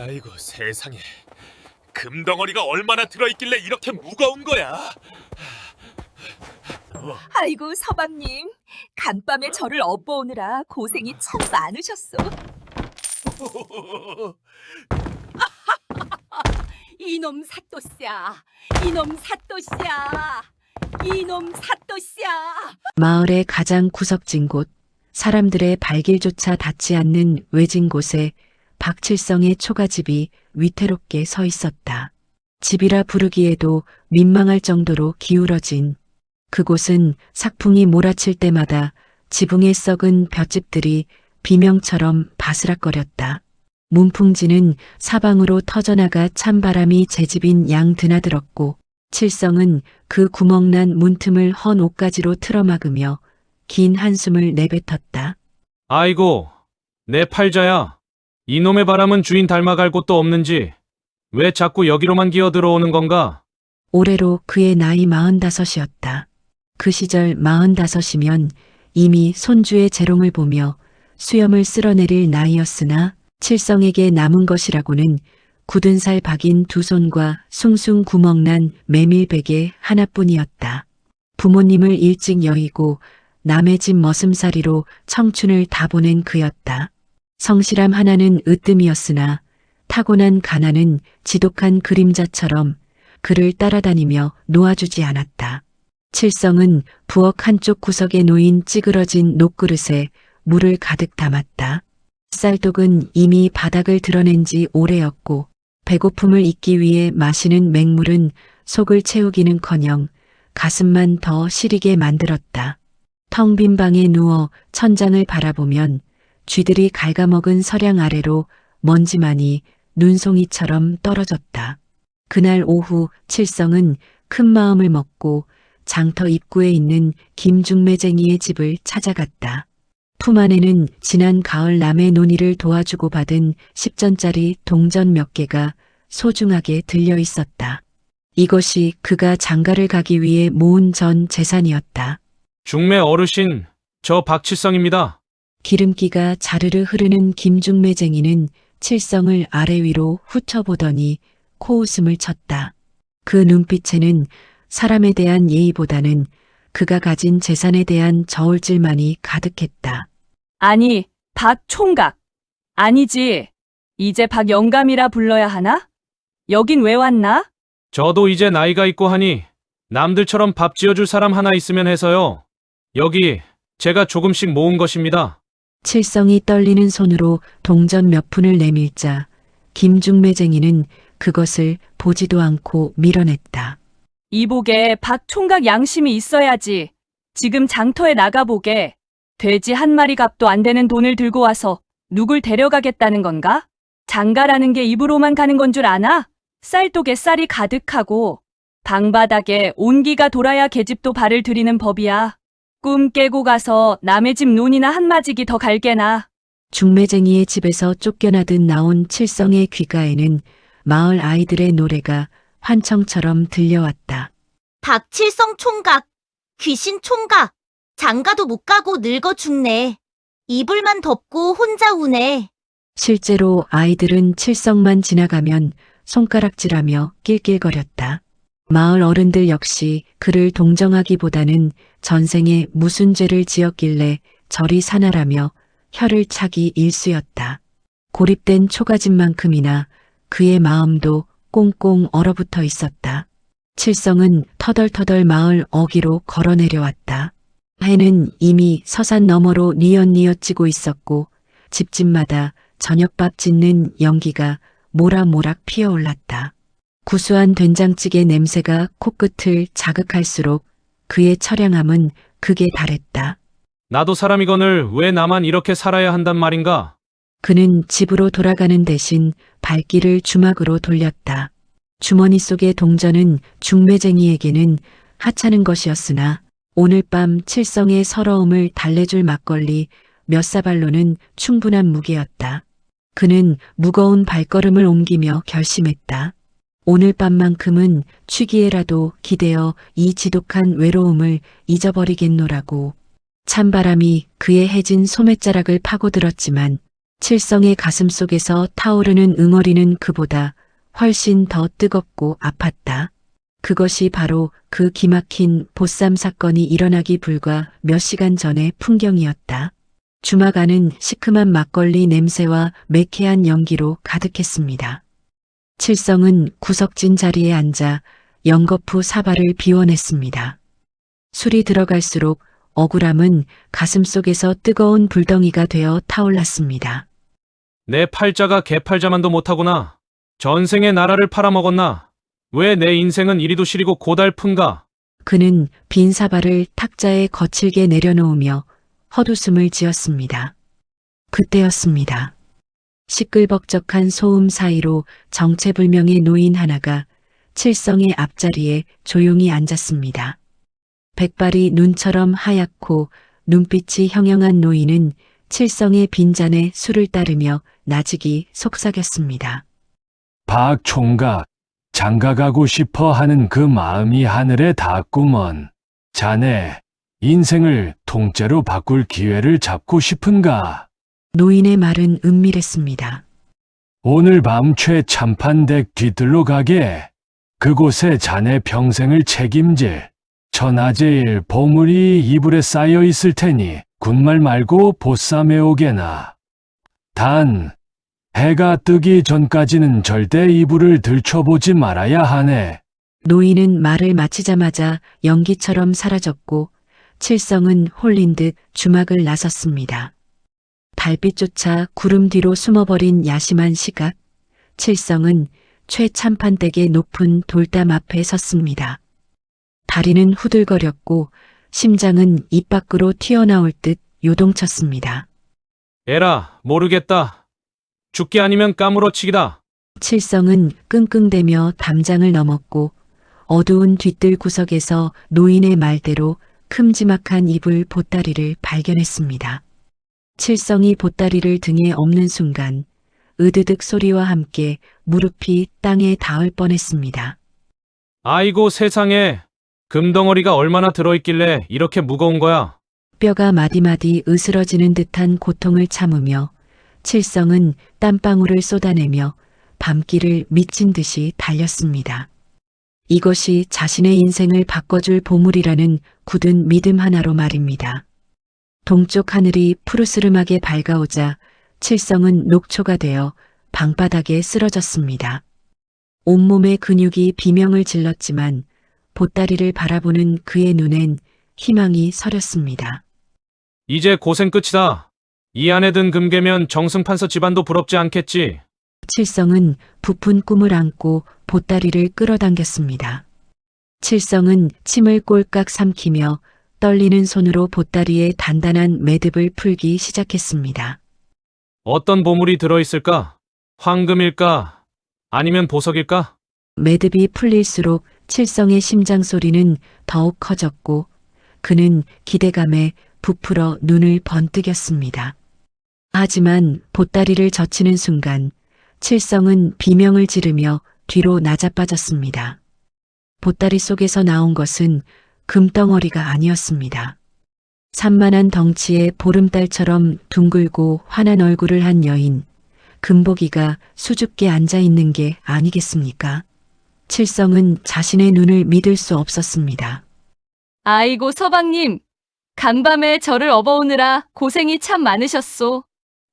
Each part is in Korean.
아이고 세상에, 금덩어리가 얼마나 들어있길래 이렇게 무거운 거야? 아이고 서방님, 간밤에 저를 업어오느라 고생이 참 많으셨소. 이놈 사또씨야, 이놈 사또씨야, 이놈 사또씨야. 마을의 가장 구석진 곳, 사람들의 발길조차 닿지 않는 외진 곳에 박칠성의 초가집이 위태롭게 서 있었다. 집이라 부르기에도 민망할 정도로 기울어진 그곳은 삭풍이 몰아칠 때마다 지붕에 썩은 볏짚들이 비명처럼 바스락거렸다. 문풍지는 사방으로 터져나가 찬바람이 제 집인 양 드나들었고 칠성은 그 구멍난 문틈을 헌 옷가지로 틀어막으며 긴 한숨을 내뱉었다. 아이고, 내 팔자야. 이놈의 바람은 주인 닮아갈 곳도 없는지 왜 자꾸 여기로만 기어 들어오는 건가? 올해로 그의 나이 45이었다. 그 시절 45이면 이미 손주의 재롱을 보며 수염을 쓸어내릴 나이였으나 칠성에게 남은 것이라고는 굳은 살 박인 두 손과 숭숭 구멍난 메밀베개 하나뿐이었다. 부모님을 일찍 여의고 남의 집 머슴살이로 청춘을 다 보낸 그였다. 성실함 하나는 으뜸이었으나 타고난 가난은 지독한 그림자처럼 그를 따라다니며 놓아주지 않았다. 칠성은 부엌 한쪽 구석에 놓인 찌그러진 녹그릇에 물을 가득 담았다. 쌀독은 이미 바닥을 드러낸 지 오래였고 배고픔을 잊기 위해 마시는 맹물은 속을 채우기는커녕 가슴만 더 시리게 만들었다. 텅 빈 방에 누워 천장을 바라보면 쥐들이 갉아먹은 서량 아래로 먼지만이 눈송이처럼 떨어졌다. 그날 오후 칠성은 큰 마음을 먹고 장터 입구에 있는 김중매쟁이의 집을 찾아갔다. 품 안에는 지난 가을 남의 논의를 도와주고 받은 10전짜리 동전 몇 개가 소중하게 들려 있었다. 이것이 그가 장가를 가기 위해 모은 전 재산이었다. 중매 어르신, 저 박칠성입니다. 기름기가 자르르 흐르는 김중매쟁이는 칠성을 아래 위로 훑어보더니 코웃음을 쳤다. 그 눈빛에는 사람에 대한 예의보다는 그가 가진 재산에 대한 저울질만이 가득했다. 아니, 박 총각. 아니지. 이제 박 영감이라 불러야 하나? 여긴 왜 왔나? 저도 이제 나이가 있고 하니 남들처럼 밥 지어줄 사람 하나 있으면 해서요. 여기 제가 조금씩 모은 것입니다. 칠성이 떨리는 손으로 동전 몇 푼을 내밀자 김중매쟁이는 그것을 보지도 않고 밀어냈다. 이복에 박 총각 양심이 있어야지. 지금 장터에 나가보게. 돼지 한 마리 값도 안 되는 돈을 들고 와서 누굴 데려가겠다는 건가? 장가라는 게 입으로만 가는 건 줄 아나? 쌀독에 쌀이 가득하고 방바닥에 온기가 돌아야 계집도 발을 들이는 법이야. 꿈 깨고 가서 남의 집 논이나 한마지기 더 갈게나. 중매쟁이의 집에서 쫓겨나듯 나온 칠성의 귓가에는 마을 아이들의 노래가 환청처럼 들려왔다. 박칠성 총각, 귀신 총각, 장가도 못 가고 늙어 죽네. 이불만 덮고 혼자 우네. 실제로 아이들은 칠성만 지나가면 손가락질하며 낄낄거렸다. 마을 어른들 역시 그를 동정하기보다는 전생에 무슨 죄를 지었길래 저리 사나라며 혀를 차기 일쑤였다. 고립된 초가집만큼이나 그의 마음도 꽁꽁 얼어붙어 있었다. 칠성은 터덜터덜 마을 어귀로 걸어 내려왔다. 해는 이미 서산 너머로 뉘엿뉘엿 지고 있었고 집집마다 저녁밥 짓는 연기가 모락모락 피어올랐다. 구수한 된장찌개 냄새가 코끝을 자극할수록 그의 처량함은 극에 달했다. 나도 사람이거늘 왜 나만 이렇게 살아야 한단 말인가? 그는 집으로 돌아가는 대신 발길을 주막으로 돌렸다. 주머니 속의 동전은 중매쟁이에게는 하찮은 것이었으나 오늘 밤 칠성의 서러움을 달래줄 막걸리 몇 사발로는 충분한 무게였다. 그는 무거운 발걸음을 옮기며 결심했다. 오늘 밤만큼은 취기에라도 기대어 이 지독한 외로움을 잊어버리겠노라고. 찬바람이 그의 해진 소매자락을 파고들었지만 칠성의 가슴 속에서 타오르는 응어리는 그보다 훨씬 더 뜨겁고 아팠다. 그것이 바로 그 기막힌 보쌈 사건이 일어나기 불과 몇 시간 전의 풍경이었다. 주막 안은 시큼한 막걸리 냄새와 매캐한 연기로 가득했습니다. 칠성은 구석진 자리에 앉아 연거푸 사발을 비워냈습니다. 술이 들어갈수록 억울함은 가슴속에서 뜨거운 불덩이가 되어 타올랐습니다. 내 팔자가 개팔자만도 못하구나. 전생에 나라를 팔아먹었나? 왜 내 인생은 이리도 시리고 고달픈가? 그는 빈 사발을 탁자에 거칠게 내려놓으며 헛웃음을 지었습니다. 그때였습니다. 시끌벅적한 소음 사이로 정체불명의 노인 하나가 칠성의 앞자리에 조용히 앉았습니다. 백발이 눈처럼 하얗고 눈빛이 형형한 노인은 칠성의 빈잔에 술을 따르며 나직이 속삭였습니다. 박 총각, 장가가고 싶어 하는 그 마음이 하늘에 닿았구먼. 자네, 인생을 통째로 바꿀 기회를 잡고 싶은가? 노인의 말은 은밀했습니다. 오늘 밤 최참판댁 뒤뜰로 가게. 그곳에 자네 평생을 책임질 천하제일 보물이 이불에 쌓여 있을 테니 군말 말고 보쌈해 오게나. 단, 해가 뜨기 전까지는 절대 이불을 들춰보지 말아야 하네. 노인은 말을 마치자마자 연기처럼 사라졌고 칠성은 홀린 듯 주막을 나섰습니다. 달빛조차 구름 뒤로 숨어버린 야심한 시각, 칠성은 최참판댁의 높은 돌담 앞에 섰습니다. 다리는 후들거렸고 심장은 입 밖으로 튀어나올 듯 요동쳤습니다. 에라, 모르겠다. 죽기 아니면 까무러치기다. 칠성은 끙끙대며 담장을 넘었고 어두운 뒤뜰 구석에서 노인의 말대로 큼지막한 이불 보따리를 발견했습니다. 칠성이 보따리를 등에 엎는 순간 으드득 소리와 함께 무릎이 땅에 닿을 뻔했습니다. 아이고 세상에. 금덩어리가 얼마나 들어있길래 이렇게 무거운 거야? 뼈가 마디마디 으스러지는 듯한 고통을 참으며 칠성은 땀방울을 쏟아내며 밤길을 미친 듯이 달렸습니다. 이것이 자신의 인생을 바꿔줄 보물이라는 굳은 믿음 하나로 말입니다. 동쪽 하늘이 푸르스름하게 밝아오자 칠성은 녹초가 되어 방바닥에 쓰러졌습니다. 온몸의 근육이 비명을 질렀지만 보따리를 바라보는 그의 눈엔 희망이 서렸습니다. 이제 고생 끝이다. 이 안에 든 금괴면 정승판서 집안도 부럽지 않겠지. 칠성은 부푼 꿈을 안고 보따리를 끌어당겼습니다. 칠성은 침을 꼴깍 삼키며 떨리는 손으로 보따리의 단단한 매듭을 풀기 시작했습니다. 어떤 보물이 들어있을까? 황금일까? 아니면 보석일까? 매듭이 풀릴수록 칠성의 심장 소리는 더욱 커졌고 그는 기대감에 부풀어 눈을 번뜩였습니다. 하지만 보따리를 젖히는 순간 칠성은 비명을 지르며 뒤로 낮아빠졌습니다. 보따리 속에서 나온 것은 금덩어리가 아니었습니다. 산만한 덩치에 보름달처럼 둥글고 환한 얼굴을 한 여인, 금복이가 수줍게 앉아있는 게 아니겠습니까? 칠성은 자신의 눈을 믿을 수 없었습니다. 아이고 서방님, 간밤에 저를 업어오느라 고생이 참 많으셨소.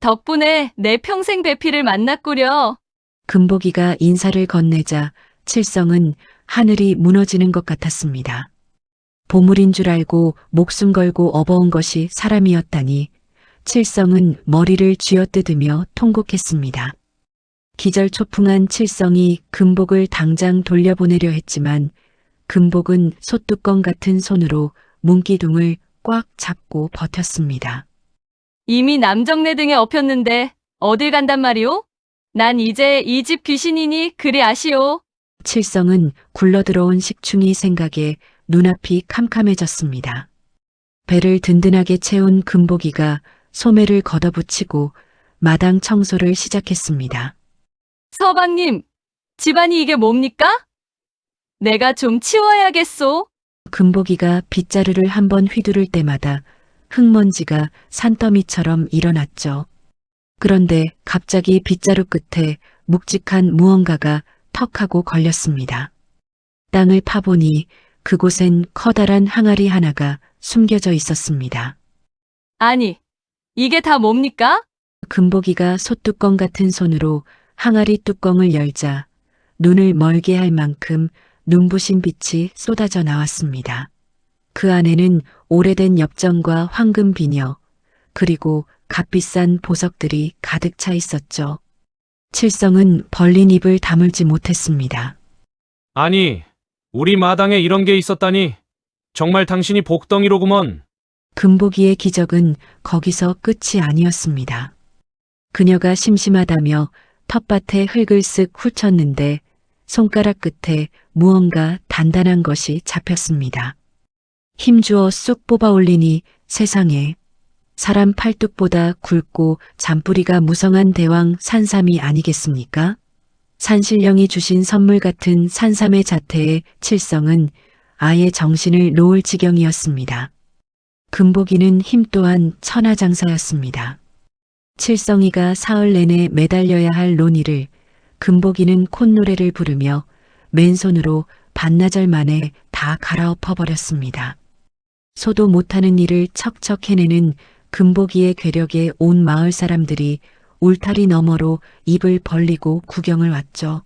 덕분에 내 평생 배필을 만났구려. 금복이가 인사를 건네자 칠성은 하늘이 무너지는 것 같았습니다. 보물인 줄 알고 목숨 걸고 업어온 것이 사람이었다니 칠성은 머리를 쥐어뜯으며 통곡했습니다. 기절초풍한 칠성이 금복을 당장 돌려보내려 했지만 금복은 솥뚜껑 같은 손으로 문기둥을 꽉 잡고 버텼습니다. 이미 남정네 등에 업혔는데 어딜 간단 말이오? 난 이제 이 집 귀신이니 그리 아시오. 칠성은 굴러들어온 식충이 생각에 눈앞이 캄캄해졌습니다. 배를 든든하게 채운 금복이가 소매를 걷어붙이고 마당 청소를 시작했습니다. 서방님, 집안이 이게 뭡니까? 내가 좀 치워야겠소. 금복이가 빗자루를 한번 휘두를 때마다 흙먼지가 산더미처럼 일어났죠. 그런데 갑자기 빗자루 끝에 묵직한 무언가가 턱하고 걸렸습니다. 땅을 파보니 그곳엔 커다란 항아리 하나가 숨겨져 있었습니다. 아니, 이게 다 뭡니까? 금보기가 솥뚜껑 같은 손으로 항아리 뚜껑을 열자 눈을 멀게 할 만큼 눈부신 빛이 쏟아져 나왔습니다. 그 안에는 오래된 엽전과 황금 비녀, 그리고 값비싼 보석들이 가득 차 있었죠. 칠성은 벌린 입을 다물지 못했습니다. 아니, 우리 마당에 이런 게 있었다니. 정말 당신이 복덩이로구먼. 금보기의 기적은 거기서 끝이 아니었습니다. 그녀가 심심하다며 텃밭에 흙을 쓱 훑쳤는데 손가락 끝에 무언가 단단한 것이 잡혔습니다. 힘주어 쑥 뽑아 올리니 세상에, 사람 팔뚝보다 굵고 잔뿌리가 무성한 대왕 산삼이 아니겠습니까? 산신령이 주신 선물 같은 산삼의 자태에 칠성은 아예 정신을 놓을 지경이었습니다. 금보기는 힘 또한 천하장사였습니다. 칠성이가 사흘 내내 매달려야 할 논이를 금보기는 콧노래를 부르며 맨손으로 반나절 만에 다 갈아엎어 버렸습니다. 소도 못하는 일을 척척 해내는 금보기의 괴력에 온 마을 사람들이 울타리 너머로 입을 벌리고 구경을 왔죠.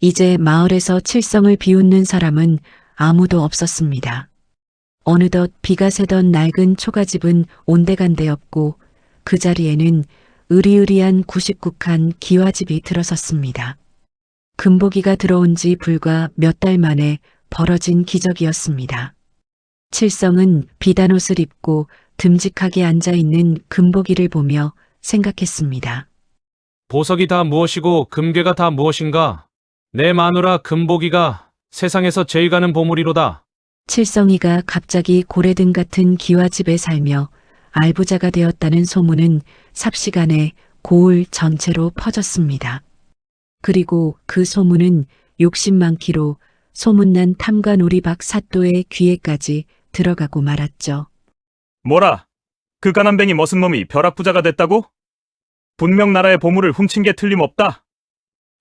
이제 마을에서 칠성을 비웃는 사람은 아무도 없었습니다. 어느덧 비가 새던 낡은 초가집은 온데간데 없고 그 자리에는 으리으리한 99칸 기와집이 들어섰습니다. 금보기가 들어온 지 불과 몇 달 만에 벌어진 기적이었습니다. 칠성은 비단 옷을 입고 듬직하게 앉아있는 금보기를 보며 생각했습니다. 보석이 다 무엇이고 금괴가 다 무엇인가? 내 마누라 금보기가 세상에서 제일 가는 보물이로다. 칠성이가 갑자기 고래등 같은 기와집에 살며 알부자가 되었다는 소문은 삽시간에 고을 전체로 퍼졌습니다. 그리고 그 소문은 욕심 많기로 소문난 탐관오리 박 사또의 귀에까지 들어가고 말았죠. 뭐라? 그 가난뱅이 머슴 놈이 벼락부자가 됐다고? 분명 나라의 보물을 훔친 게 틀림없다.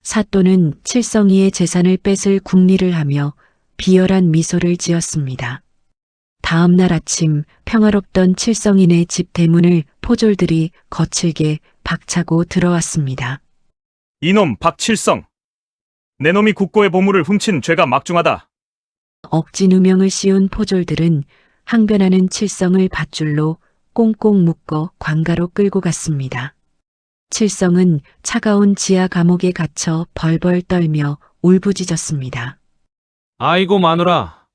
사또는 칠성이의 재산을 뺏을 궁리를 하며 비열한 미소를 지었습니다. 다음 날 아침 평화롭던 칠성인의 집 대문을 포졸들이 거칠게 박차고 들어왔습니다. 이놈 박칠성. 내 놈이 국고의 보물을 훔친 죄가 막중하다. 억지 누명을 씌운 포졸들은 항변하는 칠성을 밧줄로 꽁꽁 묶어 관가로 끌고 갔습니다. 칠성은 차가운 지하 감옥에 갇혀 벌벌 떨며 울부짖었습니다. 아이고 마누라,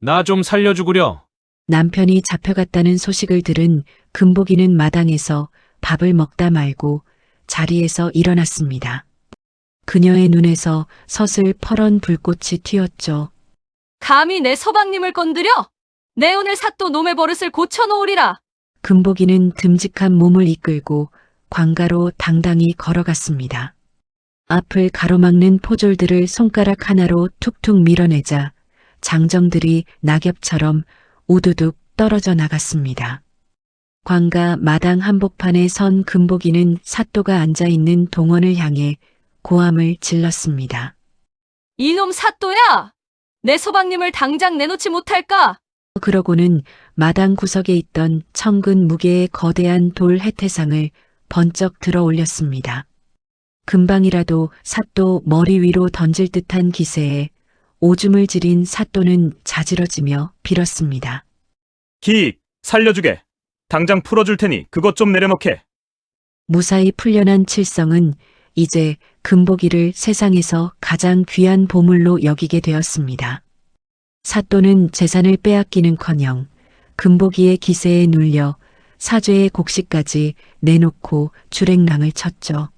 나 좀 살려주구려. 남편이 잡혀갔다는 소식을 들은 금보기는 마당에서 밥을 먹다 말고 자리에서 일어났습니다. 그녀의 눈에서 서슬 퍼런 불꽃이 튀었죠. 감히 내 서방님을 건드려? 내 오늘 사또 놈의 버릇을 고쳐놓으리라. 금보기는 듬직한 몸을 이끌고 관가로 당당히 걸어갔습니다. 앞을 가로막는 포졸들을 손가락 하나로 툭툭 밀어내자 장정들이 낙엽처럼 우두둑 떨어져 나갔습니다. 관가 마당 한복판에 선 금보기는 사또가 앉아있는 동원을 향해 고함을 질렀습니다. 이놈 사또야! 내 서방님을 당장 내놓지 못할까? 그러고는 마당 구석에 있던 청근 무게의 거대한 돌 해태상을 번쩍 들어 올렸습니다. 금방이라도 사또 머리 위로 던질 듯한 기세에 오줌을 지린 사또는 자지러지며 빌었습니다. 기익, 살려주게. 당장 풀어줄 테니 그것 좀 내려놓게. 무사히 풀려난 칠성은 이제 금보기를 세상에서 가장 귀한 보물로 여기게 되었습니다. 사또는 재산을 빼앗기는커녕 금보기의 기세에 눌려 사죄의 곡식까지 내놓고 주랭랑을 쳤죠.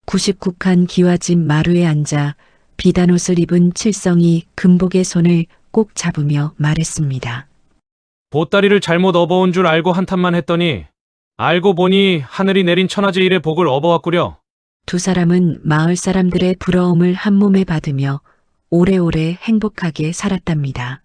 99칸 기와집 마루에 앉아 비단옷을 입은 칠성이 금복의 손을 꼭 잡으며 말했습니다. 보따리를 잘못 업어온 줄 알고 한탄만 했더니 알고 보니 하늘이 내린 천하제일의 복을 업어왔구려. 두 사람은 마을 사람들의 부러움을 한 몸에 받으며 오래오래 행복하게 살았답니다.